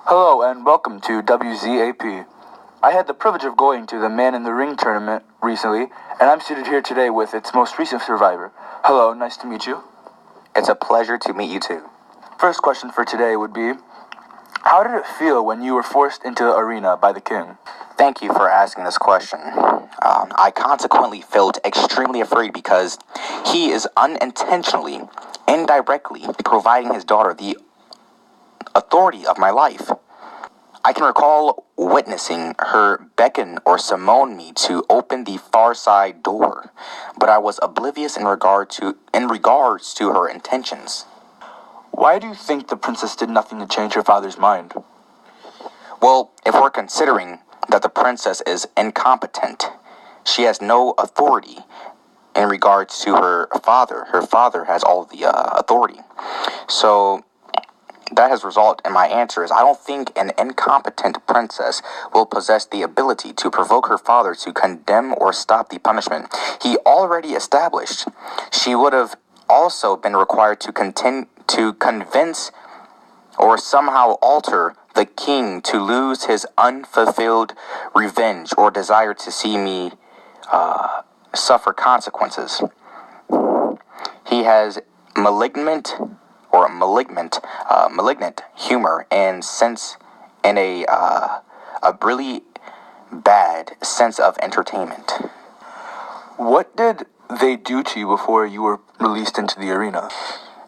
Hello and welcome to wzap. I had the privilege of going to the Man in the Ring tournament recently, and I'm seated here today with its most recent survivor. Hello, nice to meet you. It's a pleasure to meet you too. First question for today would be, how did it feel when you were forced into the arena by the king? Thank you for asking this question. I consequently felt extremely afraid because he is unintentionally, indirectly providing his daughter the authority of my life. I can recall witnessing her beckon or summon me to open the far side door, but I was oblivious in regards to her intentions. Why do you think the princess did nothing to change her father's mind? Well, if we're considering that the princess is incompetent, she has no authority in regards to her father. Her father has all the authority. So that has resulted in my answer is I don't think an incompetent princess will possess the ability to provoke her father to condemn or stop the punishment he already established. She would have also been required to convince or somehow alter the king to lose his unfulfilled revenge or desire to see me suffer consequences. He has malignant humor and sense and a really bad sense of entertainment. What did they do to you before you were released into the arena?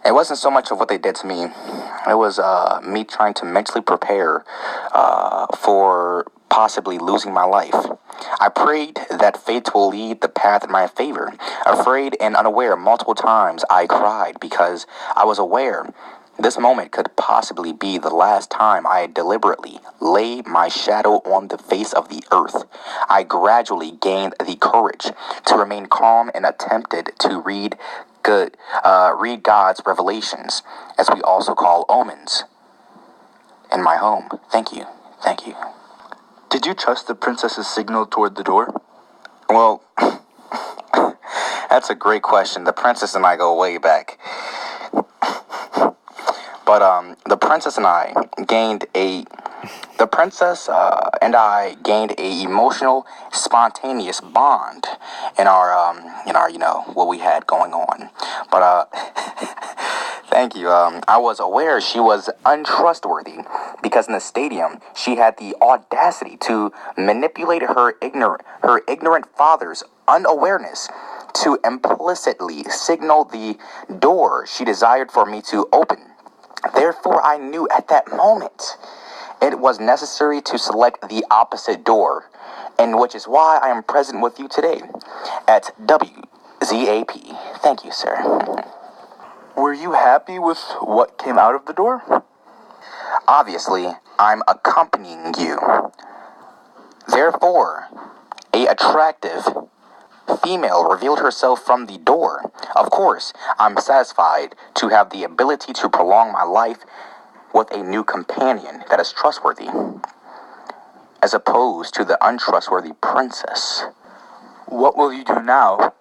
It wasn't so much of what they did to me. It was me trying to mentally prepare for possibly losing my life. I prayed that fate will lead the path in my favor. Afraid and unaware, multiple times I cried because I was aware this moment could possibly be the last time I deliberately lay my shadow on the face of the earth. I gradually gained the courage to remain calm and attempted to read God's revelations, as we also call omens, in my home. Thank you. Did you trust the princess's signal toward the door? Well, that's a great question. The princess and I go way back. But the princess and I gained a emotional, spontaneous bond in our what we had going on. But thank you. I was aware she was untrustworthy because in the stadium she had the audacity to manipulate her ignorant father's unawareness to implicitly signal the door she desired for me to open. Therefore, I knew at that moment it was necessary to select the opposite door, and which is why I am present with you today at wzap. Thank you, sir. Were you happy with what came out of the door? Obviously, I'm accompanying you. Therefore, a attractive female revealed herself from the door. Of course, I'm satisfied to have the ability to prolong my life with a new companion that is trustworthy, as opposed to the untrustworthy princess. What will you do now?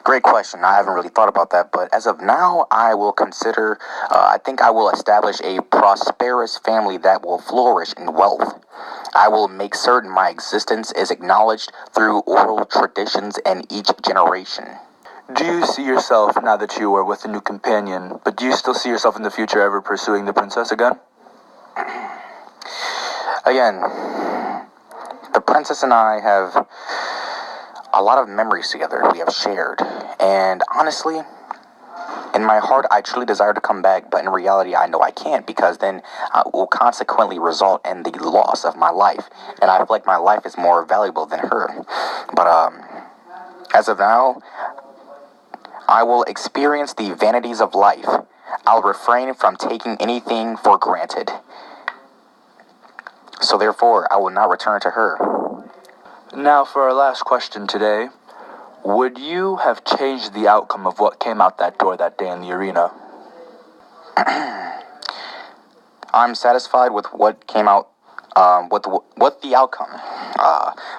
Great question. I haven't really thought about that, but as of now, I will consider, I think I will establish a prosperous family that will flourish in wealth. I will make certain my existence is acknowledged through oral traditions in each generation. Do you see yourself, now that you are with a new companion, but do you still see yourself in the future ever pursuing the princess again? Again, the princess and I have a lot of memories together we have shared, and honestly, in my heart, I truly desire to come back, but in reality, I know I can't because then it will consequently result in the loss of my life, and I feel like my life is more valuable than her. But as of now, I will experience the vanities of life. I'll refrain from taking anything for granted. So therefore, I will not return to her. Now for our last question today. Would you have changed the outcome of what came out that door that day in the arena? I'm satisfied with what came out, with the outcome.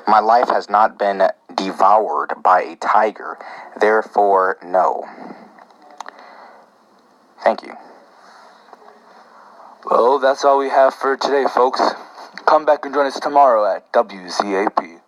My life has not been devoured by a tiger. Therefore, no. Thank you. Well, that's all we have for today, folks. Come back and join us tomorrow at WZAP.